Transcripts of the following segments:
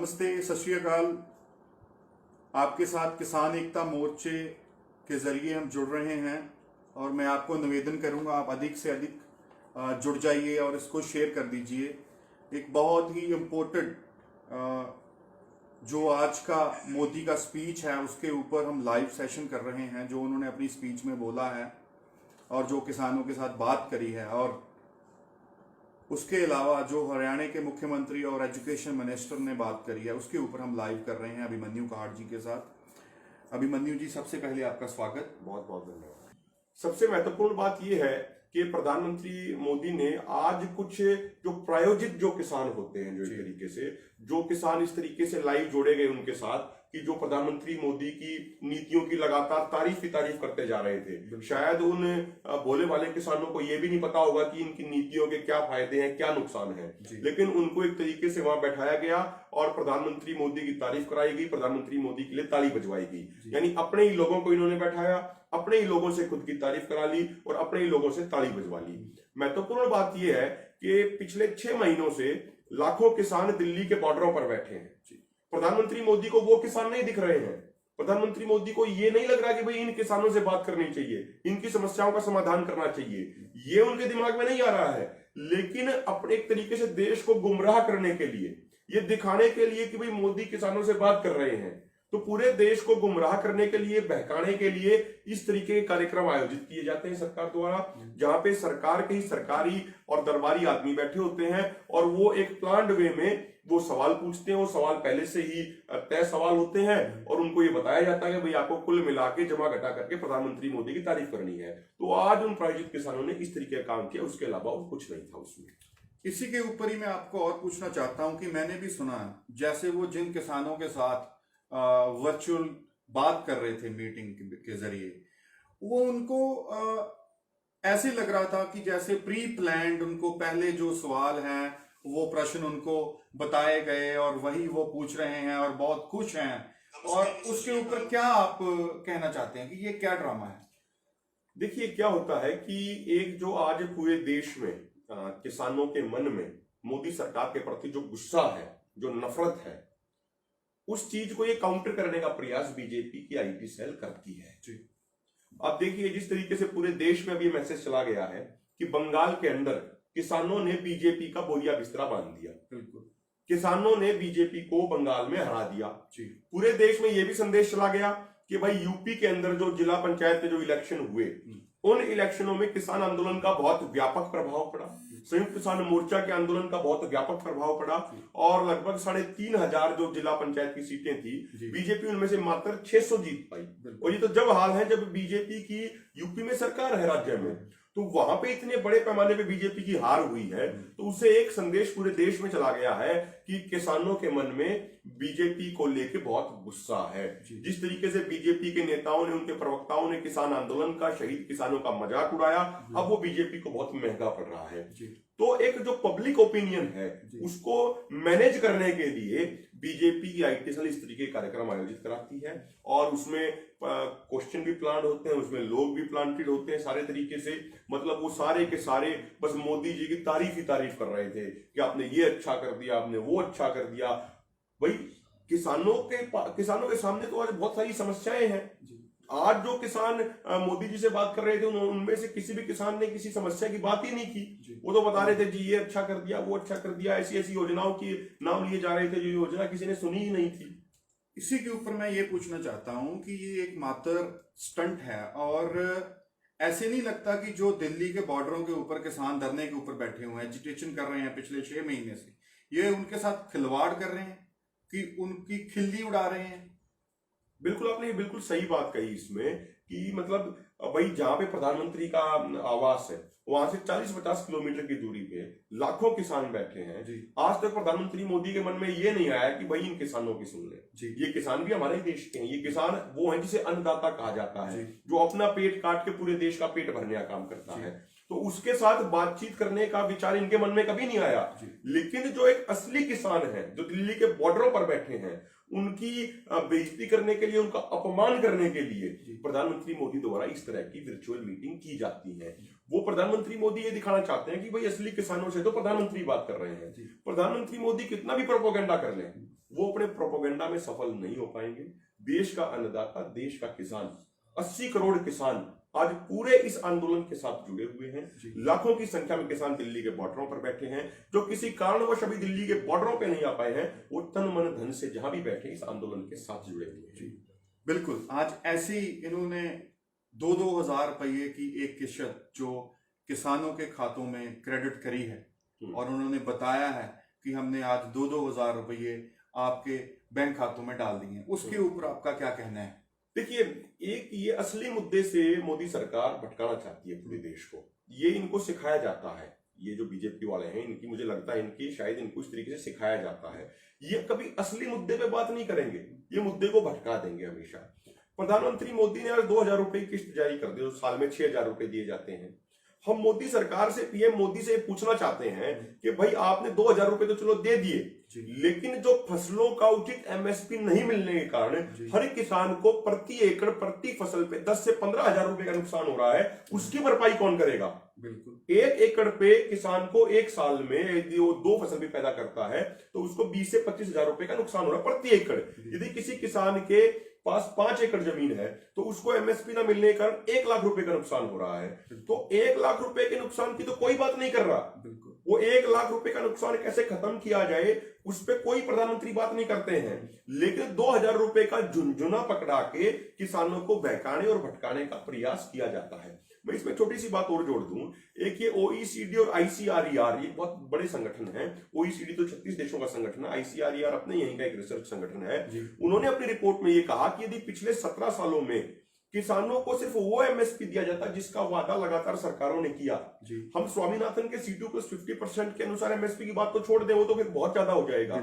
नमस्ते, सत श्री अकाल। आपके साथ किसान एकता मोर्चे के जरिए हम जुड़ रहे हैं और मैं आपको निवेदन करूंगा आप अधिक से अधिक जुड़ जाइए और इसको शेयर कर दीजिए। एक बहुत ही इम्पोर्टेंट जो आज का मोदी का स्पीच है उसके ऊपर हम लाइव सेशन कर रहे हैं, जो उन्होंने अपनी स्पीच में बोला है और जो किसानों के साथ बात करी है, और उसके अलावा जो हरियाणा के मुख्यमंत्री और एजुकेशन मिनिस्टर ने बात करी है उसके ऊपर हम लाइव कर रहे हैं अभिमन्यु काहड़ जी के साथ। अभिमन्यु जी, सबसे पहले आपका स्वागत। बहुत बहुत धन्यवाद। सबसे महत्वपूर्ण बात यह है कि प्रधानमंत्री मोदी ने आज कुछ जो प्रायोजित जो किसान होते हैं, जो इस तरीके से जो किसान इस तरीके से लाइव जोड़े गए उनके साथ, कि जो प्रधानमंत्री मोदी की नीतियों की लगातार तारीफ ही तारीफ करते जा रहे थे। शायद उन भोले वाले किसानों को यह भी नहीं पता होगा कि इनकी नीतियों के क्या फायदे हैं, क्या नुकसान है, लेकिन उनको एक तरीके से वहां बैठाया गया और प्रधानमंत्री मोदी की तारीफ कराई गई, प्रधानमंत्री मोदी के लिए ताली बजवाई गई। यानी अपने ही लोगों को इन्होंने बैठाया, अपने ही लोगों से खुद की तारीफ करा ली और अपने ही लोगों से ताली बजवा ली। महत्वपूर्ण बात यह है कि पिछले 6 महीनों से लाखों किसान दिल्ली के बॉर्डरों पर बैठे हैं। प्रधानमंत्री मोदी को वो किसान नहीं दिख रहे हैं। प्रधानमंत्री मोदी को ये नहीं लग रहा कि भाई इन किसानों से बात करनी चाहिए, इनकी समस्याओं का समाधान करना चाहिए, ये उनके दिमाग में नहीं आ रहा है। लेकिन अपने एक तरीके से देश को गुमराह करने के लिए, ये दिखाने के लिए कि भाई मोदी किसानों से बात कर रहे हैं, तो पूरे देश को गुमराह करने के लिए, बहकाने के लिए इस तरीके के कार्यक्रम आयोजित किए जाते हैं सरकार द्वारा, जहां पे सरकार के ही सरकारी और दरबारी आदमी बैठे होते हैं और वो एक प्लान्ड वे में वो सवाल पूछते हैं। वो सवाल पहले से ही तय सवाल होते हैं और उनको ये बताया जाता है कि भाई आपको कुल मिला के जमा घटा करके प्रधानमंत्री मोदी की तारीफ करनी है। तो आज उन प्रायोजित किसानों ने इस तरीके का काम किया, उसके अलावा और कुछ नहीं था उसमें। इसी के ऊपर ही मैं आपको और पूछना चाहता हूं कि मैंने भी सुना जैसे वो जिन किसानों के साथ वर्चुअल बात कर रहे थे मीटिंग के जरिए, वो उनको ऐसे लग रहा था कि जैसे प्री प्लान्ड उनको पहले जो सवाल हैं वो प्रश्न उनको बताए गए और वही वो पूछ रहे हैं और बहुत खुश हैं। और उसके ऊपर क्या आप कहना चाहते हैं कि ये क्या ड्रामा है? देखिए, क्या होता है कि एक जो आज पूरे देश में किसानों के मन में मोदी सरकार के प्रति जो गुस्सा है, जो नफरत है, उस चीज को ये काउंटर करने का प्रयास बीजेपी की आईटी सेल करती है। अब देखिए, जिस तरीके से पूरे देश में अभी मैसेज चला गया है कि बंगाल के अंदर किसानों ने बीजेपी का बोरिया बिस्तरा बांध दिया, बिल्कुल किसानों ने बीजेपी को बंगाल में हरा दिया। पूरे देश में यह भी संदेश चला गया कि भाई यूपी के अंदर जो जिला पंचायत के जो इलेक्शन हुए, उन इलेक्शनों में किसान आंदोलन का बहुत व्यापक प्रभाव पड़ा, संयुक्त किसान मोर्चा के आंदोलन का बहुत व्यापक प्रभाव पड़ा और लगभग 3,500 जो जिला पंचायत की सीटें थी, बीजेपी उनमें से मात्र 600 जीत पाई। और ये तो जब हाल है जब बीजेपी की यूपी में सरकार है राज्य में, तो वहां पे इतने बड़े पैमाने पे बीजेपी की हार हुई है, तो उससे एक संदेश पूरे देश में चला गया है कि किसानों के मन में बीजेपी को लेके बहुत गुस्सा है। जिस तरीके से बीजेपी के नेताओं ने, उनके प्रवक्ताओं ने किसान आंदोलन का, शहीद किसानों का मजाक उड़ाया, अब वो बीजेपी को बहुत महंगा पड़ रहा है। तो एक जो पब्लिक ओपिनियन है उसको मैनेज करने के लिए बीजेपी की आईटी सेल इस तरीके के कार्यक्रम आयोजित कराती है और उसमें क्वेश्चन भी प्लान होते हैं, उसमें लोग भी प्लांटेड होते हैं सारे तरीके से। मतलब वो सारे के सारे बस मोदी जी की तारीफ ही तारीफ कर रहे थे कि आपने ये अच्छा कर दिया, आपने वो अच्छा कर दिया। भाई किसानों के सामने तो आज बहुत सारी समस्याएं हैं। आज जो किसान मोदी जी से बात कर रहे थे उनमें से किसी भी किसान ने किसी समस्या की बात ही नहीं की। वो तो बता रहे थे जी ये अच्छा कर दिया, वो अच्छा कर दिया, ऐसी ऐसी योजनाओं की नाम लिए जा रहे थे जो योजना किसी ने सुनी ही नहीं थी। इसी के ऊपर मैं ये पूछना चाहता हूं कि ये एक मात्र स्टंट है और ऐसे नहीं लगता कि जो दिल्ली के बॉर्डरों के ऊपर किसान धरने के ऊपर बैठे हुए हैं, एजिटेशन कर रहे हैं पिछले 6 महीने से, ये उनके साथ खिलवाड़ कर रहे हैं कि उनकी खिल्ली उड़ा रहे हैं? बिल्कुल, आपने बिल्कुल सही बात कही इसमें कि मतलब भाई जहां पे प्रधानमंत्री का आवास है वहां से 40-50 किलोमीटर की दूरी पे लाखों किसान बैठे हैं। आज तक प्रधानमंत्री मोदी के मन में ये नहीं आया कि भाई इन किसानों की सुन ले। ये किसान भी हमारे देश के हैं। ये किसान वो है जिसे अन्नदाता कहा जाता है, जो अपना पेट काट के पूरे देश का पेट भरने का काम करता है। तो उसके साथ बातचीत करने का विचार इनके मन में कभी नहीं आया। लेकिन जो एक असली किसान है, जो दिल्ली के बॉर्डरों पर बैठे हैं, उनकी बेइज्जती करने के लिए, उनका अपमान करने के लिए प्रधानमंत्री मोदी द्वारा इस तरह की वर्चुअल मीटिंग की जाती है। वो प्रधानमंत्री मोदी ये दिखाना चाहते हैं कि भाई असली किसानों से तो प्रधानमंत्री बात कर रहे हैं। प्रधानमंत्री मोदी कितना भी प्रोपेगेंडा कर लें, वो अपने प्रोपेगेंडा में सफल नहीं हो पाएंगे। देश का अन्नदाता, देश का किसान, 80 करोड़ किसान आज पूरे इस आंदोलन के साथ जुड़े हुए हैं। लाखों की संख्या में किसान दिल्ली के बॉर्डरों पर बैठे हैं। जो किसी कारणवश अभी दिल्ली के बॉर्डरों पे नहीं आ पाए हैं, वो तन मन धन से जहां भी बैठे इस आंदोलन के साथ जुड़े हुए हैं। बिल्कुल। आज ऐसी इन्होंने 2-2 हजार रुपये की एक किश्त जो किसानों के खातों में क्रेडिट करी है और उन्होंने बताया है कि हमने आज 2-2 हजार रुपये आपके बैंक खातों में डाल दिए। उसके ऊपर आपका क्या कहना है? देखिए, एक ये असली मुद्दे से मोदी सरकार भटकाना चाहती है पूरे देश को। ये इनको सिखाया जाता है, ये जो बीजेपी वाले हैं इनकी, मुझे लगता है इनकी शायद इनको इस तरीके से सिखाया जाता है। ये कभी असली मुद्दे पे बात नहीं करेंगे, ये मुद्दे को भटका देंगे हमेशा। प्रधानमंत्री मोदी ने आज 2,000 रुपए की किस्त जारी कर दी, साल में 6,000 रुपए दिए जाते हैं। हम मोदी सरकार से, पीएम मोदी से पूछना चाहते हैं कि भाई आपने 2,000 रुपए तो चलो दे दिए, लेकिन जो फसलों का उचित एमएसपी नहीं मिलने के कारण हर एक किसान को प्रति एकड़ प्रति फसल पे 10 से 15,000 रुपए का नुकसान हो रहा है, उसकी भरपाई कौन करेगा? बिल्कुल। 1 एकड़ पे किसान को एक साल में यदि वो 2 फसल भी पैदा करता है तो उसको 20 से 25,000 रुपए का नुकसान हो रहा है प्रति एकड़। यदि किसी किसान के पास 5 एकड़ जमीन है तो उसको एमएसपी ना मिलने के कारण 1 लाख रुपए का नुकसान हो रहा है। तो 1 लाख रुपए के नुकसान की तो कोई बात नहीं कर रहा। बिल्कुल। वो 1 लाख रुपए का नुकसान कैसे खत्म किया जाए उस पर कोई प्रधानमंत्री बात नहीं करते हैं, लेकिन 2,000 रुपए का झुंझुना पकड़ा के किसानों को बहकाने और भटकाने का प्रयास किया जाता है। मैं इसमें छोटी सी बात और जोड़ दूं, एक ये ओईसीडी और आईसीआरईआर, ये बहुत बड़े संगठन हैं। ओईसीडी तो 36 देशों का संगठन है, आईसीआरईआर अपने यहीं का एक रिसर्च संगठन है। उन्होंने अपनी रिपोर्ट में ये कहा कि यदि पिछले 17 सालों में किसानों को सिर्फ वो एमएसपी दिया जाता जिसका वादा लगातार सरकारों ने किया, हम स्वामीनाथन के C2+50% के अनुसार एमएसपी की बात तो छोड़ दें, वो तो फिर बहुत ज्यादा हो जाएगा।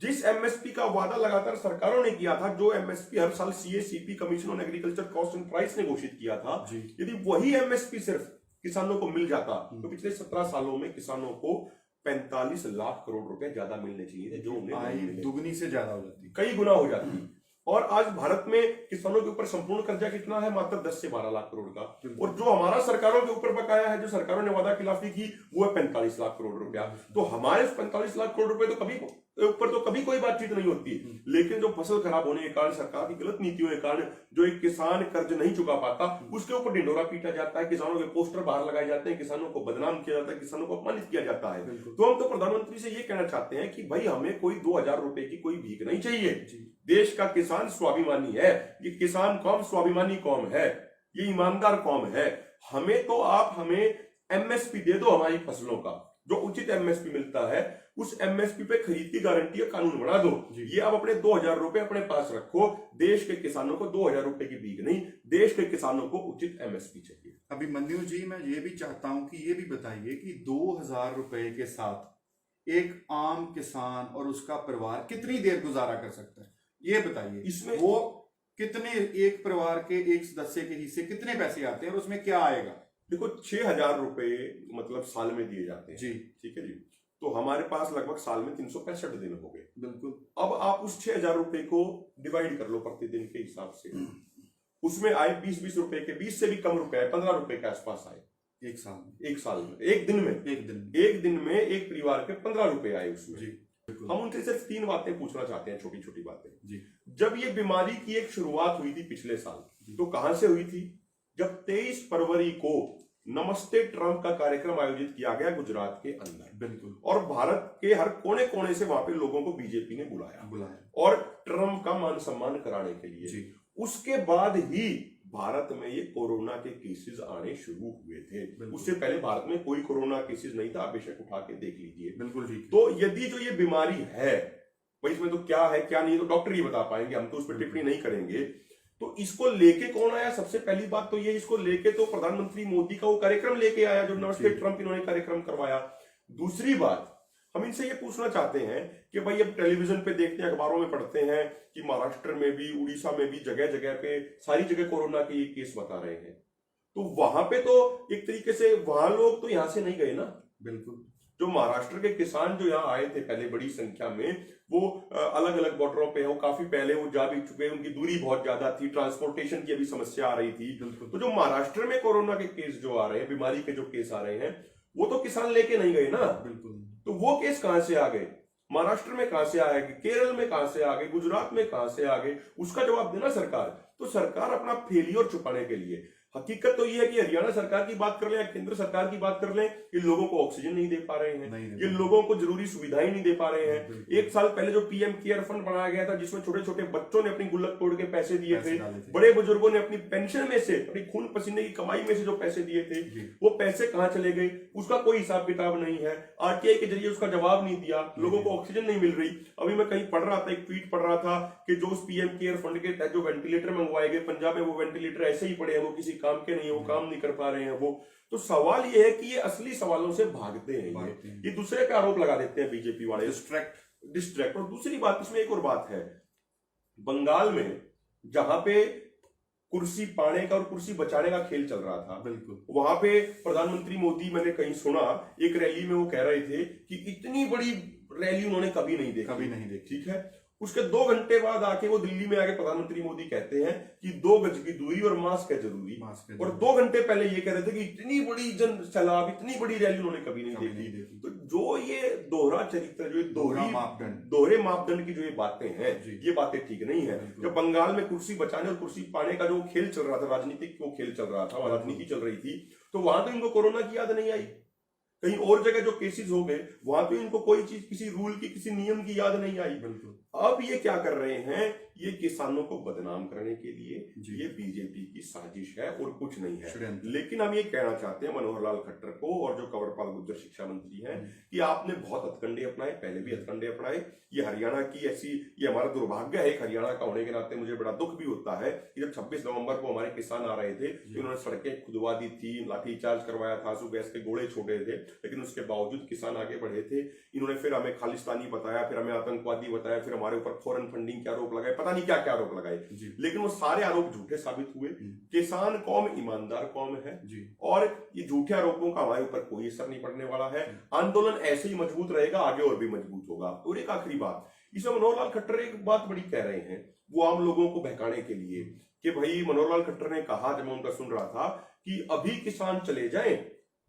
जिस एमएसपी का वादा लगातार सरकारों ने किया था, जो एमएसपी हर साल CACP commission on agriculture cost and price ने घोषित किया था, यदि वही एमएसपी सिर्फ किसानों को मिल जाता तो पिछले 17 सालों में किसानों को 45 लाख करोड़ रुपए ज्यादा मिलने चाहिए थे, जो उन्हें दुगनी से ज्यादा हो जाती, कई गुना हो जाती। और आज भारत में किसानों के ऊपर संपूर्ण कर्जा कितना है? मात्र 10 से 12 लाख करोड़ का। और जो हमारा सरकारों के ऊपर बकाया है, जो सरकारों ने वादा खिलाफी की, वो है 45 लाख करोड़ रुपया। तो हमारे 45 लाख करोड़ रुपए तो कभी ऊपर तो कभी कोई बातचीत नहीं होती, लेकिन जो फसल खराब होने के कारण, सरकार की गलत नीतियों के कारण जो एक किसान कर्ज नहीं चुका पाता, उसके ऊपर ढिंडोरा पीटा जाता है, किसानों के पोस्टर बाहर लगाए जाते हैं, किसानों को बदनाम किया जाता है, किसानों को अपमानित किया जाता है। तो हम तो प्रधानमंत्री से ये कहना चाहते हैं कि भाई हमें कोई 2,000 रुपए की कोई भीख नहीं चाहिए। देश का किसान स्वाभिमानी है, ये किसान कौम स्वाभिमानी कौम है, ये ईमानदार कौम है। हमें तो आप हमें एमएसपी दे दो, हमारी फसलों का जो उचित एमएसपी मिलता है उस एमएसपी पे खरीद की गारंटी का कानून बना दो। ये आप अपने 2,000 रुपए अपने पास रखो। देश के किसानों को 2,000 रुपए की भीख नहीं, देश के किसानों को उचित एमएसपी चाहिए। अभिमन्यु जी, मैं ये भी चाहता हूं कि ये भी बताइए कि 2,000 रुपए के साथ एक आम किसान और उसका परिवार कितनी देर गुजारा कर सकता है, ये बताइए। इसमें वो कितने, एक परिवार के एक सदस्य के हिस्से कितने पैसे आते हैं और उसमें क्या आएगा? देखो, 6,000 रुपए मतलब साल में दिए जाते हैं जी, ठीक है जी। तो हमारे पास लगभग साल में 365 दिन हो गए। बिल्कुल। अब आप उस 6,000 रुपए को डिवाइड कर लो प्रतिदिन के हिसाब से, उसमें आए 20-20 रुपए के, 20 से भी कम रुपए आए, 15 रुपए के आसपास आए एक साल में। एक दिन में एक परिवार के 15 रुपए आए उसमें। जी, हम उनसे सिर्फ 3 बातें पूछना चाहते हैं, छोटी छोटी बातें। जी, जब ये बीमारी की एक शुरुआत हुई थी पिछले साल, तो कहां से हुई थी? जब 23 फरवरी को नमस्ते ट्रंप का कार्यक्रम आयोजित किया गया गुजरात के अंदर। बिल्कुल। और भारत के हर कोने कोने से वहां पे लोगों को बीजेपी ने बुलाया और ट्रंप का मान सम्मान कराने के लिए। जी। उसके बाद ही भारत में ये कोरोना के केसेस आने शुरू हुए थे। उससे पहले भारत में कोई कोरोना केसेस नहीं था, आप बेशक उठा के देख लीजिए। बिल्कुल ठीक। तो यदि जो ये बीमारी है भाई, इसमें तो क्या है क्या नहीं तो डॉक्टर ही बता पाएंगे, हम तो उस पर टिप्पणी नहीं करेंगे। तो इसको लेके कौन आया? सबसे पहली बात तो ये, इसको लेके तो प्रधानमंत्री मोदी का वो कार्यक्रम लेके आया जो नमस्ते ट्रंप इन्होंने कार्यक्रम करवाया। दूसरी बात, हम इनसे ये पूछना चाहते हैं कि भाई अब टेलीविजन पे देखते हैं, अखबारों में पढ़ते हैं कि महाराष्ट्र में भी, उड़ीसा में भी, जगह जगह पे सारी जगह कोरोना के ये केस बता रहे हैं। तो वहां पे तो एक तरीके से वहां लोग तो यहां से नहीं गए ना। बिल्कुल। जो महाराष्ट्र के किसान जो यहाँ आए थे पहले बड़ी संख्या में, वो अलग अलग बॉर्डरों पे हो, काफी पहले वो जा भी चुके, उनकी दूरी बहुत ज्यादा थी, ट्रांसपोर्टेशन की अभी समस्या आ रही थी। तो जो महाराष्ट्र में कोरोना के केस जो आ रहे हैं, बीमारी के जो केस आ रहे हैं, वो तो किसान लेके नहीं गए ना। बिल्कुल। तो वो केस कहां से आ गए? महाराष्ट्र में कहां से आएंगे, केरल में कहां से आ गए, गुजरात में कहां से आ गए, उसका जवाब देना सरकार। तो सरकार अपना फेलियर छुपाने के लिए, हकीकत तो ये है कि हरियाणा सरकार की बात कर लें या केंद्र सरकार की बात कर लें, ये लोगों को ऑक्सीजन नहीं दे पा रहे हैं, ये लोगों को जरूरी सुविधाएं नहीं दे पा रहे हैं। एक साल पहले जो पीएम केयर फंड बनाया गया था, जिसमें छोटे छोटे बच्चों ने अपनी गुल्लक तोड़ के पैसे दिए थे, बड़े बुजुर्गों ने अपनी पेंशन में से, अपनी खून पसीने की कमाई में से जो पैसे दिए थे, वो पैसे कहां चले गए, उसका कोई हिसाब किताब नहीं है। आरटीआई के जरिए उसका जवाब नहीं दिया, लोगों को ऑक्सीजन नहीं मिल रही। अभी मैं कहीं पढ़ रहा था, एक ट्वीट पढ़ रहा था कि जो उस पीएम केयर फंड के तहत जो वेंटिलेटर मंगवाए गए पंजाब में, वो वेंटिलेटर ऐसे ही पड़े हैं, वो किसी काम के नहीं, वो काम नहीं कर पा रहे हैं वो। तो सवाल ये है कि ये असली सवालों से भागते हैं, ये दूसरे पे आरोप लगा देते हैं बीजेपी वाले, डिस्ट्रैक्ट। और दूसरी बात, इसमें एक और बात है, बंगाल में जहां पे कुर्सी पाने का और कुर्सी बचाने का खेल चल रहा था, बिल्कुल वहां पे प्रधानमंत्री मोदी, मैंने कहीं सुना एक रैली में वो कह रहे थे कि इतनी बड़ी रैली उन्होंने कभी नहीं देखी, ठीक है। उसके 2 घंटे बाद आके वो दिल्ली में आके प्रधानमंत्री मोदी कहते हैं कि 2 गज की दूरी और मास्क है जरूरी, और 2 घंटे पहले ये कह रहे थे कि इतनी बड़ी जन सैलाब, इतनी बड़ी रैली उन्होंने कभी नहीं देखी। तो जो ये दोहरा चरित्र, जो दोहरे मापदंड की जो ये बातें हैं, ये बातें ठीक नहीं है। जब बंगाल में कुर्सी बचाने और कुर्सी पाने का जो खेल चल रहा था, राजनीतिक वो खेल चल रहा था, राजनीति चल रही थी, तो वहां तो इनको कोरोना की याद नहीं आई। कहीं और जगह जो केसेस हो गए, वहां तो इनको कोई चीज, किसी रूल की, किसी नियम की याद नहीं आई। बिल्कुल। अब ये क्या कर रहे हैं, ये किसानों को बदनाम करने के लिए ये बीजेपी की साजिश है और कुछ नहीं है। लेकिन हम ये कहना चाहते हैं मनोहर लाल खट्टर को और जो कंवरपाल गुर्जर शिक्षा मंत्री हैं कि आपने बहुत हथकंडे अपनाए, पहले भी हथकंडे अपनाए। ये हरियाणा की ऐसी, ये हमारा दुर्भाग्य है, एक हरियाणा का होने के नाते मुझे बड़ा दुख भी होता है कि जब 26 नवंबर को हमारे किसान आ रहे थे, उन्होंने सड़कें खुदवा दी थी, लाठीचार्ज करवाया था, आंसू गैस के गोले छोड़े थे, लेकिन उसके बावजूद किसान आगे बढ़े थे। इन्होंने फिर हमें खालिस्तानी बताया, फिर हमें आतंकवादी बताया, फिर हमारे ऊपर फॉरेन फंडिंग के आरोप लगाए, पता नहीं क्या क्या आरोप लगाए, लेकिन वो सारे आरोप झूठे साबित हुए। किसान कौम ईमानदार कौम है और ये झूठे आरोपों का हमारे ऊपर कोई असर नहीं पड़ने वाला है। आंदोलन ऐसे ही मजबूत रहेगा, आगे और भी मजबूत होगा। और एक आखिरी बात, इसमें मनोहर लाल खट्टर एक बात बड़ी कह रहे हैं, वो आम लोगों को बहकाने के लिए, कि भाई मनोहर लाल खट्टर ने कहा, जब मैं उनका सुन रहा था, कि अभी किसान चले जाएं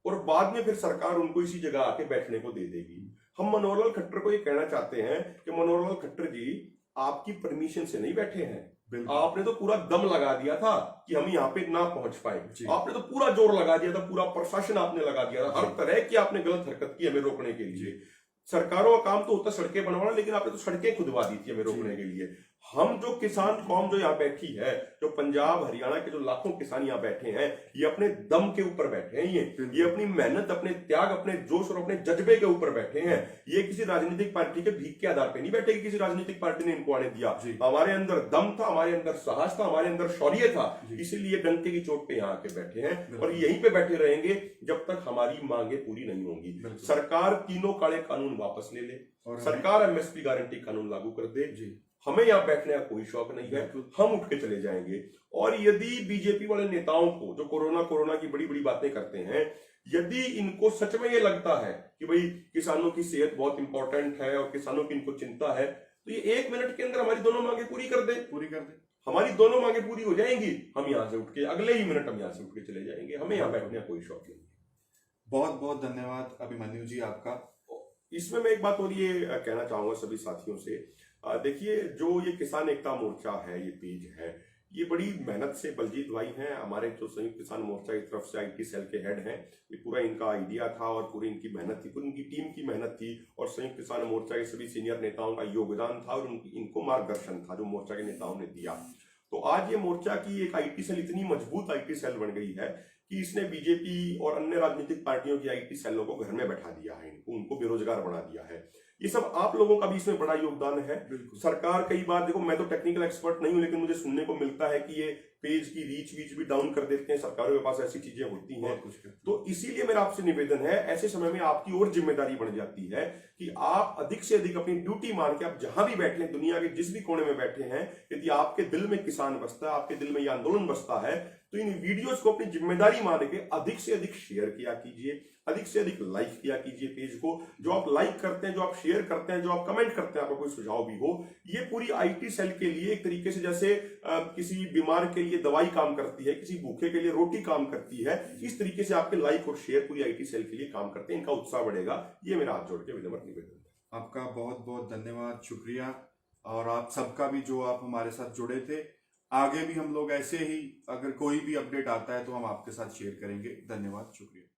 और बाद में फिर सरकार उनको इसी जगह आके बैठने को दे देगी। हम मनोहर लाल खट्टर को ये कहना चाहते हैं कि मनोहर लाल खट्टर जी, आपकी परमिशन से नहीं बैठे हैं, आपने तो पूरा दम लगा दिया था कि हम यहाँ पे ना पहुंच पाए, आपने तो पूरा जोर लगा दिया था, पूरा प्रशासन आपने लगा दिया था, हर तरह की आपने गलत हरकत की हमें रोकने के लिए। सरकारों का काम तो होता सड़कें बनवाना, लेकिन आपने तो सड़कें खुदवा दी थी हमें रोकने के लिए। हम जो किसान कौम जो यहाँ बैठी है, जो पंजाब हरियाणा के जो लाखों किसान यहाँ बैठे हैं, ये अपने दम के ऊपर बैठे हैं, ये अपनी मेहनत, अपने त्याग, अपने जोश और अपने जज्बे के ऊपर बैठे हैं। ये किसी राजनीतिक पार्टी के भीख के आधार पे नहीं बैठे कि किसी राजनीतिक पार्टी ने इनको आने दिया। हमारे अंदर दम था, हमारे अंदर साहस था, हमारे अंदर शौर्य था, इसीलिए डंके की चोट पे यहाँ आके बैठे हैं और यहीं पे बैठे रहेंगे जब तक हमारी मांगे पूरी नहीं होंगी। सरकार तीनों काले कानून वापस ले ले, सरकार एमएसपी गारंटी कानून लागू कर दे, हमें यहाँ बैठने का कोई शौक नहीं है, हम उठ के चले जाएंगे। और यदि बीजेपी वाले नेताओं को जो कोरोना की बड़ी बड़ी बातें करते हैं, यदि इनको सच में ये लगता है कि भाई किसानों की सेहत बहुत इंपॉर्टेंट है और किसानों की इनको चिंता है, तो ये 1 मिनट के अंदर हमारी दोनों मांगे पूरी कर दे। हमारी दोनों मांगे पूरी हो जाएंगी, हम यहाँ से उठ के अगले ही मिनट हम यहाँ से उठ के चले जाएंगे, हमें यहाँ बैठने का कोई शौक नहीं। बहुत बहुत धन्यवाद अभिमन्यु जी आपका। इसमें मैं एक बात और ये कहना चाहूंगा सभी साथियों से, देखिए, जो ये किसान एकता मोर्चा है, ये पेज है, ये बड़ी मेहनत से बलजीत भाई हैं, हमारे जो संयुक्त किसान मोर्चा की तरफ से आईटी सेल के हेड हैं, ये पूरा इनका आइडिया था और पूरी इनकी मेहनत थी, पूरी इनकी टीम की मेहनत थी और संयुक्त किसान मोर्चा के सभी सीनियर नेताओं का योगदान था और इनको मार्गदर्शन था जो मोर्चा के नेताओं ने दिया। तो आज ये मोर्चा की एक आईटी सेल इतनी मजबूत आईटी सेल बन गई है कि इसने बीजेपी और अन्य राजनीतिक पार्टियों की आईटी सेलों को घर में बैठा दिया है, उनको बेरोजगार बना दिया है। ये सब आप लोगों का भी इसमें बड़ा योगदान है। सरकार कई बार, देखो मैं तो टेक्निकल एक्सपर्ट नहीं हूं, लेकिन मुझे सुनने को मिलता है कि ये पेज की रीच भी डाउन कर देते हैं, सरकारों के पास ऐसी चीजें होती हैं। तो इसीलिए मेरा आपसे निवेदन है, ऐसे समय में आपकी और जिम्मेदारी बढ़ जाती है कि आप अधिक से अधिक अपनी ड्यूटी मान के, आप जहां भी बैठे हैं, दुनिया के जिस भी कोने में बैठे हैं, यदि आपके दिल में किसान बसता है, आपके दिल में यह आंदोलन बसता है, तो इन वीडियोस को अपनी जिम्मेदारी मान के अधिक से अधिक शेयर किया कीजिए, अधिक से अधिक लाइक किया कीजिए पेज को। जो आप लाइक करते हैं, जो आप शेयर करते हैं, जो आप कमेंट करते हैं, आपका कोई सुझाव भी हो, ये पूरी आईटी सेल के लिए एक तरीके से जैसे किसी बीमार के लिए दवाई काम करती है, किसी भूखे के लिए रोटी काम करती है, इस तरीके से आपके लाइक और शेयर पूरी आईटी सेल के लिए काम करते हैं, इनका उत्साह बढ़ेगा। ये मेरा हाथ जोड़ के विनम्र निवेदन है। आपका बहुत बहुत धन्यवाद, शुक्रिया। और आप सबका भी जो आप हमारे साथ जुड़े थे। आगे भी हम लोग ऐसे ही, अगर कोई भी अपडेट आता है तो हम आपके साथ शेयर करेंगे। धन्यवाद, शुक्रिया।